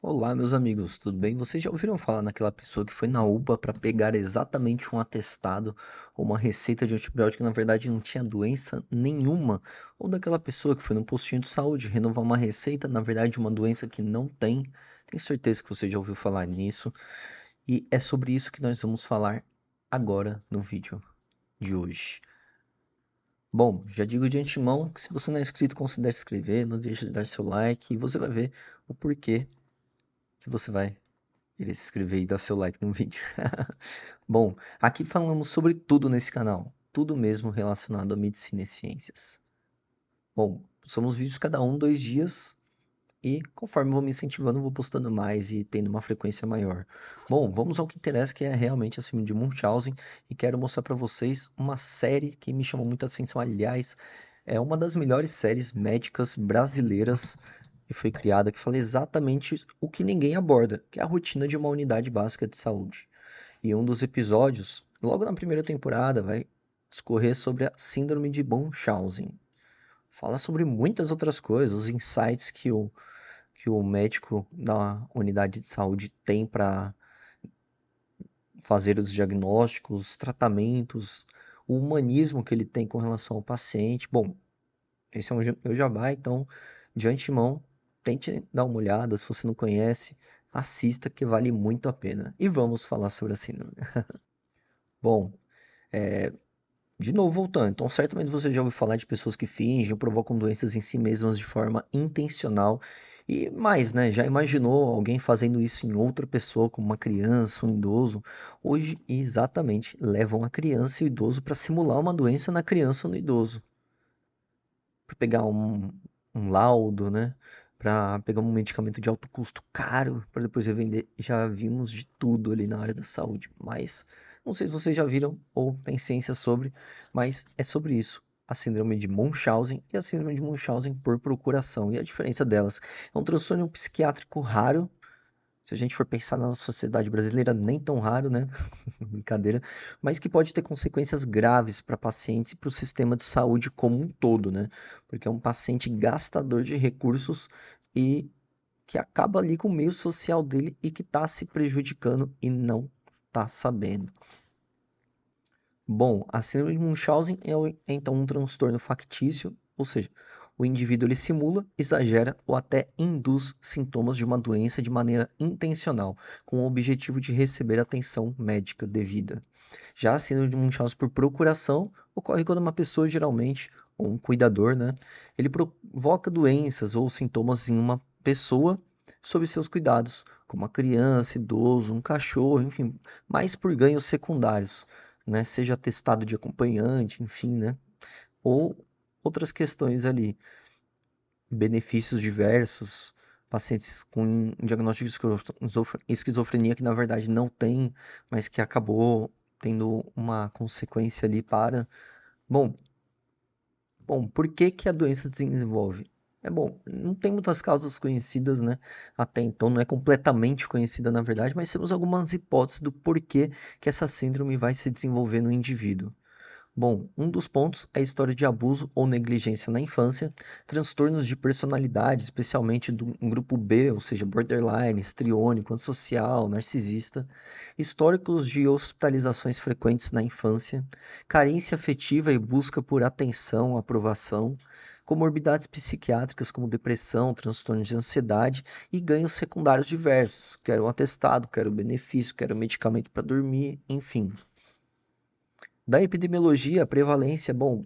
Olá, meus amigos, tudo bem? Vocês já ouviram falar naquela pessoa que foi na UPA para pegar exatamente um atestado ou uma receita de antibiótico que na verdade não tinha doença nenhuma? Ou daquela pessoa que foi num postinho de saúde renovar uma receita, na verdade uma doença que não tem? Tenho certeza que você já ouviu falar nisso e é sobre isso que nós vamos falar agora no vídeo de hoje. Bom, já digo de antemão que se você não é inscrito, considere se inscrever, não deixe de dar seu like e você vai ver o porquê que você vai querer se inscrever e dar seu like no vídeo. Bom, aqui falamos sobre tudo nesse canal, tudo mesmo relacionado à medicina e ciências. Bom, somos vídeos cada um 2 dias e conforme eu vou me incentivando, eu vou postando mais e tendo uma frequência maior. Bom, vamos ao que interessa, que é realmente a síndrome de Munchausen, e quero mostrar para vocês uma série que me chamou muita atenção. Aliás, é uma das melhores séries médicas brasileiras que foi criada, que fala exatamente o que ninguém aborda, que é a rotina de uma unidade básica de saúde. E um dos episódios, logo na primeira temporada, vai discorrer sobre a síndrome de Munchausen. Fala sobre muitas outras coisas, os insights que o médico da unidade de saúde tem para fazer os diagnósticos, os tratamentos, o humanismo que ele tem com relação ao paciente. Bom, esse é um meu jabá, então, de antemão, tente dar uma olhada, se você não conhece, assista que vale muito a pena. E vamos falar sobre a síndrome. Bom, de novo voltando, então certamente você já ouviu falar de pessoas que fingem ou provocam doenças em si mesmas de forma intencional. E mais, né? Já imaginou alguém fazendo isso em outra pessoa, como uma criança, um idoso? Hoje, exatamente, levam a criança e o idoso para simular uma doença na criança ou no idoso. Para pegar um laudo, né? Para pegar um medicamento de alto custo caro, para depois revender. Já vimos de tudo ali na área da saúde, mas não sei se vocês já viram ou têm ciência sobre, mas é sobre isso. A síndrome de Munchausen e a síndrome de Munchausen por procuração. E a diferença delas é um transtorno psiquiátrico raro. Se a gente for pensar na nossa sociedade brasileira, nem tão raro, né? Brincadeira, mas que pode ter consequências graves para pacientes e para o sistema de saúde como um todo, né? Porque é um paciente gastador de recursos e que acaba ali com o meio social dele e que está se prejudicando e não está sabendo. Bom, a síndrome de Munchausen é então um transtorno factício, ou seja, o indivíduo ele simula, exagera ou até induz sintomas de uma doença de maneira intencional, com o objetivo de receber atenção médica devida. Já a síndrome de Munchausen por procuração ocorre quando uma pessoa, geralmente, ou um cuidador, né, ele provoca doenças ou sintomas em uma pessoa sob seus cuidados, como uma criança, idoso, um cachorro, enfim, mais por ganhos secundários, né, seja atestado de acompanhante, enfim, né, ou outras questões ali, benefícios diversos, pacientes com um diagnóstico de esquizofrenia que na verdade não tem, mas que acabou tendo uma consequência ali para. Bom, bom, por que que a doença desenvolve? É bom, não tem muitas causas conhecidas, né? Até então não é completamente conhecida na verdade, mas temos algumas hipóteses do porquê que essa síndrome vai se desenvolver no indivíduo. Bom, um dos pontos é a história de abuso ou negligência na infância, transtornos de personalidade, especialmente do grupo B, ou seja, borderline, histriônico, antissocial, narcisista, históricos de hospitalizações frequentes na infância, carência afetiva e busca por atenção, aprovação, comorbidades psiquiátricas como depressão, transtornos de ansiedade e ganhos secundários diversos, quero um atestado, quero benefício, quero medicamento para dormir, enfim. Da epidemiologia, a prevalência, bom,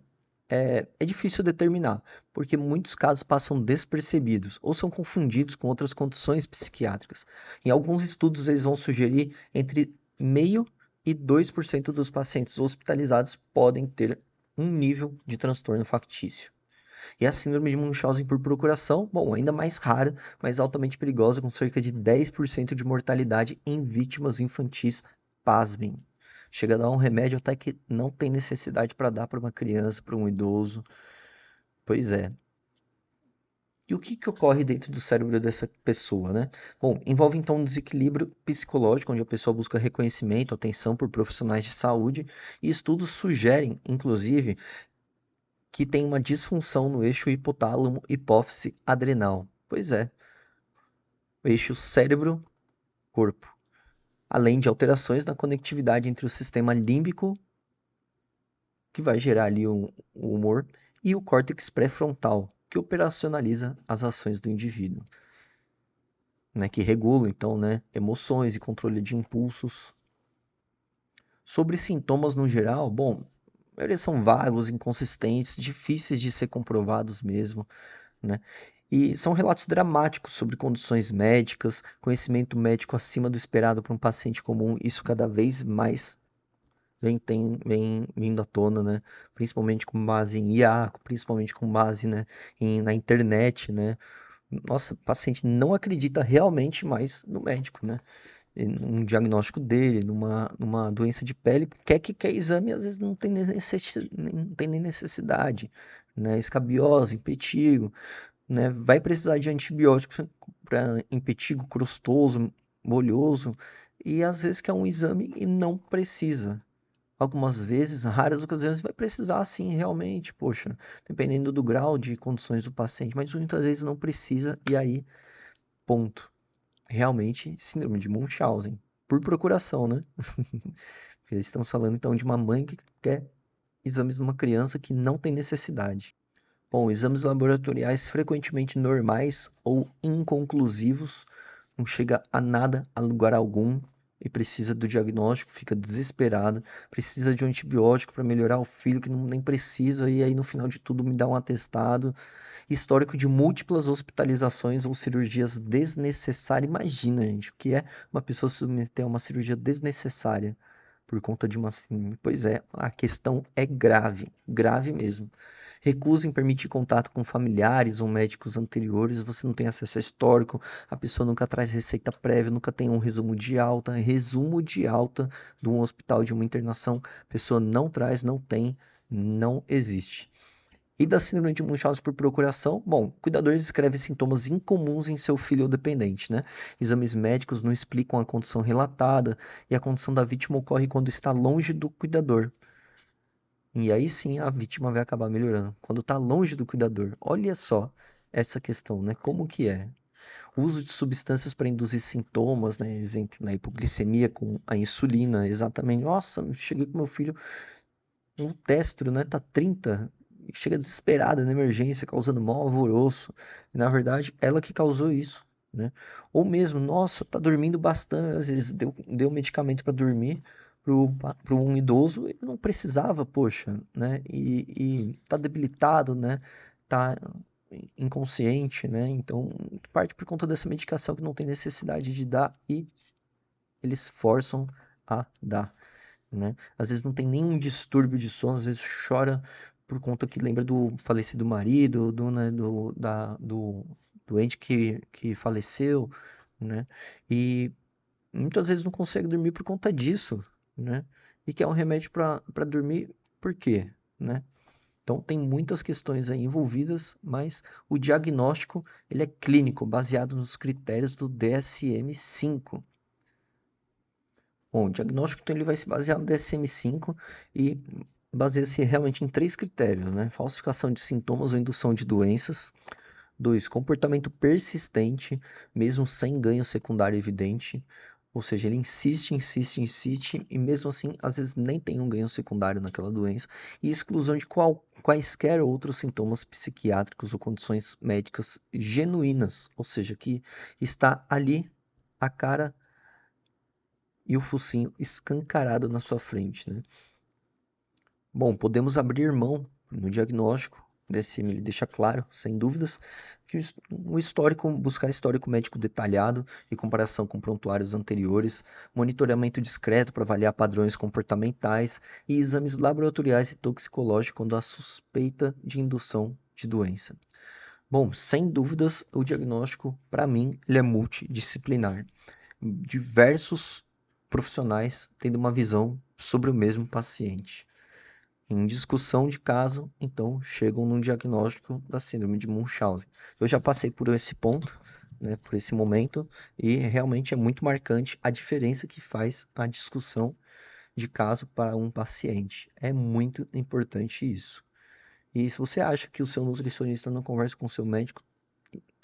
é difícil determinar, porque muitos casos passam despercebidos ou são confundidos com outras condições psiquiátricas. Em alguns estudos, eles vão sugerir entre 0,5% e 2% dos pacientes hospitalizados podem ter um nível de transtorno factício. E a síndrome de Munchausen por procuração, bom, ainda mais rara, mas altamente perigosa, com cerca de 10% de mortalidade em vítimas infantis, pasmem. Chega a dar um remédio até que não tem necessidade para dar para uma criança, para um idoso. Pois é. E o que que ocorre dentro do cérebro dessa pessoa, né? Bom, envolve então um desequilíbrio psicológico, onde a pessoa busca reconhecimento, atenção por profissionais de saúde, e estudos sugerem, inclusive, que tem uma disfunção no eixo hipotálamo hipófise adrenal. Pois é, eixo cérebro-corpo, além de alterações na conectividade entre o sistema límbico, que vai gerar ali o humor, e o córtex pré-frontal, que operacionaliza as ações do indivíduo, né, que regula então, né, emoções e controle de impulsos. Sobre sintomas no geral, bom, eles são vagos, inconsistentes, difíceis de ser comprovados mesmo, né? E são relatos dramáticos sobre condições médicas, conhecimento médico acima do esperado para um paciente comum, isso cada vez mais vem vindo à tona, né? Principalmente com base em IA, principalmente com base, né, na internet, né? Nossa, o paciente não acredita realmente mais no médico, né? Um diagnóstico dele, numa doença de pele, quer exame, às vezes não tem nem necessidade, né? Escabiose, impetigo, né? Vai precisar de antibióticos para impetigo crostoso, bolhoso, e às vezes quer um exame e não precisa. Algumas vezes, raras ocasiões, vai precisar sim, realmente, poxa, dependendo do grau de condições do paciente, mas muitas vezes não precisa, e aí, ponto. Realmente, síndrome de Munchausen, por procuração, né? Porque eles estão falando então de uma mãe que quer exames numa criança que não tem necessidade. Bom, exames laboratoriais frequentemente normais ou inconclusivos, não chega a nada, a lugar algum, e precisa do diagnóstico, fica desesperada, precisa de um antibiótico para melhorar o filho que nem precisa, e aí no final de tudo me dá um atestado. Histórico de múltiplas hospitalizações ou cirurgias desnecessárias. Imagina, gente, o que é uma pessoa se submeter a uma cirurgia desnecessária por conta de uma síndrome. Pois é, a questão é grave, grave mesmo. Recusa em permitir contato com familiares ou médicos anteriores, você não tem acesso a histórico, a pessoa nunca traz receita prévia, nunca tem um resumo de alta de um hospital, de uma internação, a pessoa não traz, não tem, não existe. E da síndrome de Munchausen por procuração, bom, cuidadores descrevem sintomas incomuns em seu filho ou dependente, né? Exames médicos não explicam a condição relatada e a condição da vítima ocorre quando está longe do cuidador. E aí sim a vítima vai acabar melhorando, quando está longe do cuidador. Olha só essa questão, né? Como que é? O uso de substâncias para induzir sintomas, né? Exemplo, na hipoglicemia com a insulina, exatamente. Nossa, cheguei com meu filho um testro, né? Tá 30, chega desesperada na emergência, causando mau alvoroço. E, na verdade, ela que causou isso, né? Ou mesmo, nossa, tá dormindo bastante, às vezes deu medicamento para dormir para um idoso, ele não precisava, poxa, né? E tá debilitado, né? Tá inconsciente, né? Então, parte por conta dessa medicação que não tem necessidade de dar e eles forçam a dar, né? Às vezes não tem nenhum distúrbio de sono, às vezes chora por conta que lembra do falecido marido, né, do doente que faleceu, né? E muitas vezes não consegue dormir por conta disso, né? E quer um remédio para dormir, por quê, né? Então tem muitas questões aí envolvidas, mas o diagnóstico ele é clínico, baseado nos critérios do DSM-5. Bom, o diagnóstico então, ele vai se basear no DSM-5 e baseia-se realmente em três critérios, né? Falsificação de sintomas ou indução de doenças. 2, comportamento persistente, mesmo sem ganho secundário evidente. Ou seja, ele insiste, e mesmo assim, às vezes nem tem um ganho secundário naquela doença. E exclusão de quaisquer outros sintomas psiquiátricos ou condições médicas genuínas. Ou seja, que está ali a cara e o focinho escancarado na sua frente, né? Bom, podemos abrir mão no diagnóstico, DSM ele deixa claro, sem dúvidas, que o histórico, buscar histórico médico detalhado e comparação com prontuários anteriores, monitoramento discreto para avaliar padrões comportamentais e exames laboratoriais e toxicológicos quando há suspeita de indução de doença. Bom, sem dúvidas, o diagnóstico, para mim, ele é multidisciplinar. Diversos profissionais tendo uma visão sobre o mesmo paciente. Em discussão de caso, então, chegam no diagnóstico da síndrome de Munchausen. Eu já passei por esse ponto, né, por esse momento, e realmente é muito marcante a diferença que faz a discussão de caso para um paciente. É muito importante isso. E se você acha que o seu nutricionista não conversa com o seu médico,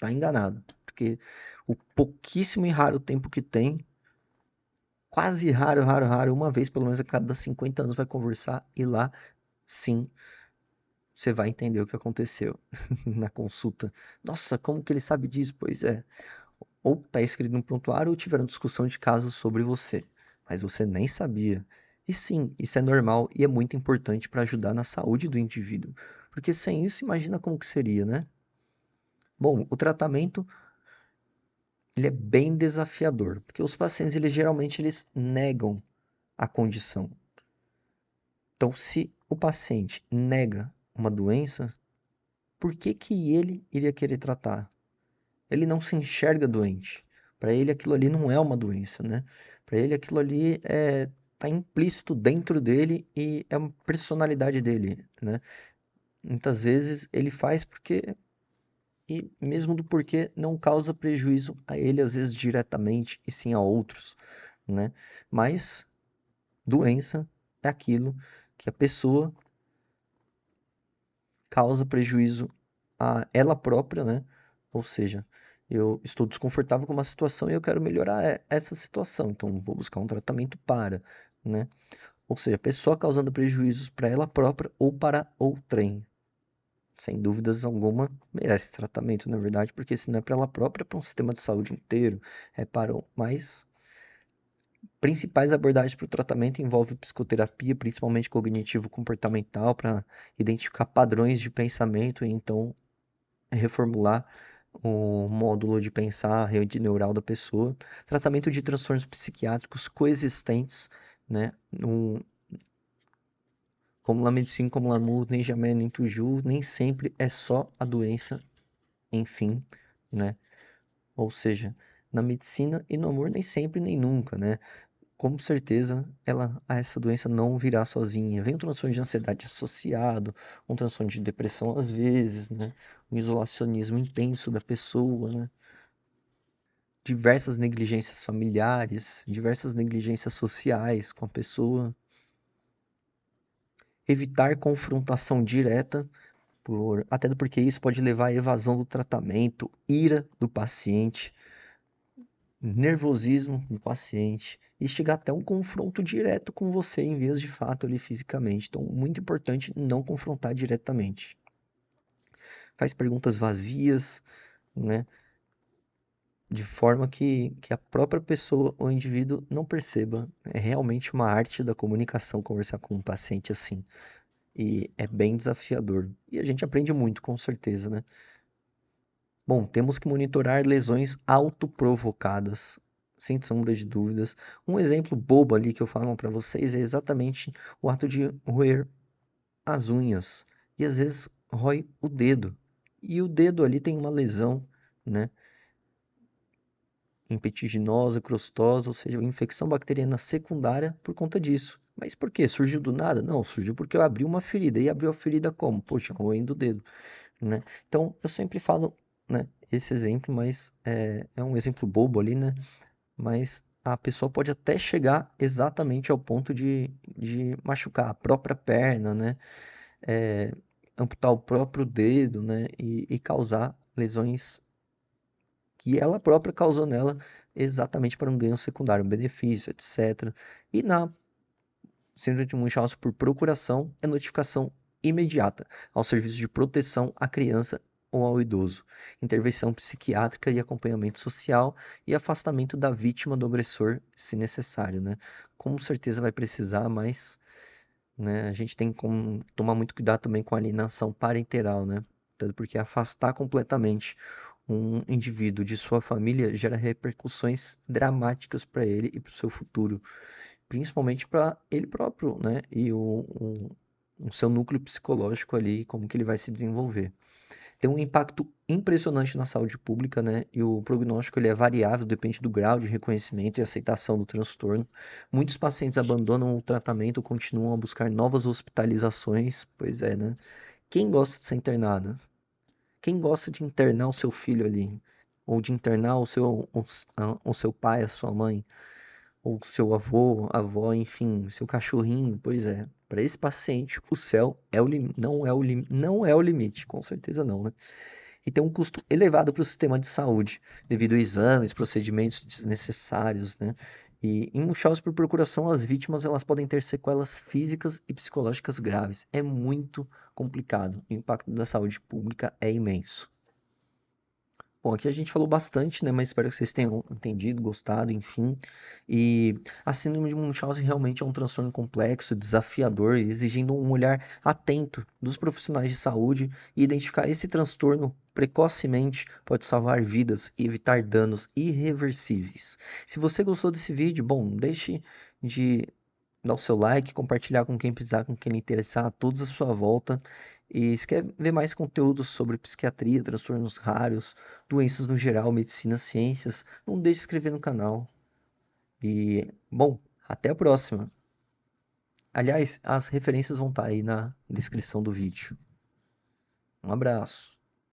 tá enganado. Porque o pouquíssimo e raro tempo que tem, quase raro, raro, raro, uma vez pelo menos a cada 50 anos vai conversar e lá sim você vai entender o que aconteceu na consulta. Nossa, como que ele sabe disso? Pois é. Ou está escrito no prontuário ou tiveram discussão de casos sobre você, mas você nem sabia. E sim, isso é normal e é muito importante para ajudar na saúde do indivíduo, porque sem isso, imagina como que seria, né? Bom, o tratamento ele é bem desafiador, porque os pacientes eles geralmente eles negam a condição. Então, se o paciente nega uma doença, por que que ele iria querer tratar? Ele não se enxerga doente. Para ele aquilo ali não é uma doença, né? Para ele aquilo ali tá implícito dentro dele e é uma personalidade dele, né? Muitas vezes ele faz porque e mesmo do porquê não causa prejuízo a ele às vezes diretamente e sim a outros, né? Mas doença é aquilo que a pessoa causa prejuízo a ela própria, né? Ou seja, eu estou desconfortável com uma situação e eu quero melhorar essa situação, então vou buscar um tratamento para, né? Ou seja, a pessoa causando prejuízos para ela própria ou para outrem. Sem dúvidas alguma, merece tratamento, na verdade, porque se não é para ela própria, é para um sistema de saúde inteiro. É para o mais principais abordagens para o tratamento envolvem psicoterapia, principalmente cognitivo-comportamental, para identificar padrões de pensamento e então reformular o módulo de pensar, a rede neural da pessoa, tratamento de transtornos psiquiátricos coexistentes, né? Como na medicina, como na MU, nem jamais, nem tuju, nem sempre é só a doença, enfim, né? Ou seja, na medicina e no amor nem sempre nem nunca, né? Com certeza essa doença não virá sozinha. Vem um transtorno de ansiedade associado, um transtorno de depressão às vezes, né? Um isolacionismo intenso da pessoa, né? Diversas negligências familiares, diversas negligências sociais com a pessoa, evitar confrontação direta, até porque isso pode levar à evasão do tratamento, ira do paciente, nervosismo do paciente e chegar até um confronto direto com você em vez de fato ali fisicamente. Então, muito importante não confrontar diretamente. Faz perguntas vazias, né? De forma que a própria pessoa ou indivíduo não perceba. É realmente uma arte da comunicação conversar com um paciente assim. E é bem desafiador. E a gente aprende muito, com certeza, né? Bom, temos que monitorar lesões autoprovocadas, sem sombra de dúvidas. Um exemplo bobo ali que eu falo para vocês é exatamente o ato de roer as unhas. E às vezes rói o dedo. E o dedo ali tem uma lesão, né? Impetiginose, crostosa, ou seja, uma infecção bacteriana secundária por conta disso. Mas por quê? Surgiu do nada? Não, surgiu porque eu abri uma ferida. E abriu a ferida como? Poxa, roendo o dedo, né? Então, eu sempre falo, né, esse exemplo, mas é um exemplo bobo ali, né? Mas a pessoa pode até chegar exatamente ao ponto de machucar a própria perna, né? É, amputar o próprio dedo, né? E causar lesões que ela própria causou nela exatamente para um ganho secundário, um benefício, etc. E na síndrome de Munchausen por procuração é notificação imediata ao serviço de proteção à criança ou ao idoso, intervenção psiquiátrica e acompanhamento social e afastamento da vítima do agressor, se necessário, né? Com certeza vai precisar, mas, né, a gente tem que tomar muito cuidado também com a alienação parenteral, né? Tanto porque afastar completamente um indivíduo de sua família gera repercussões dramáticas para ele e para o seu futuro, principalmente para ele próprio, né? E o seu núcleo psicológico ali, como que ele vai se desenvolver. Tem um impacto impressionante na saúde pública, né? E o prognóstico ele é variável, depende do grau de reconhecimento e aceitação do transtorno. Muitos pacientes abandonam o tratamento, continuam a buscar novas hospitalizações, pois é, né? Quem gosta de ser internado? Quem gosta de internar o seu filho ali? Ou de internar o seu pai, a sua mãe? Ou seu avô, avó, enfim, seu cachorrinho? Pois é. Para esse paciente, o céu é o não é o limite, com certeza não, né? e tem um custo elevado para o sistema de saúde, devido a exames, procedimentos desnecessários, né? E em Munchausen por procuração, as vítimas elas podem ter sequelas físicas e psicológicas graves. É muito complicado. O impacto da saúde pública é imenso. Bom, aqui a gente falou bastante, né? Mas espero que vocês tenham entendido, gostado, enfim. E a síndrome de Munchausen realmente é um transtorno complexo, desafiador, exigindo um olhar atento dos profissionais de saúde e identificar esse transtorno precocemente pode salvar vidas e evitar danos irreversíveis. Se você gostou desse vídeo, bom, deixe de dar o seu like, compartilhar com quem precisar, com quem lhe interessar, a todos à sua volta. E se quer ver mais conteúdos sobre psiquiatria, transtornos raros, doenças no geral, medicina, ciências, não deixe de se inscrever no canal. E, bom, até a próxima. Aliás, as referências vão estar aí na descrição do vídeo. Um abraço.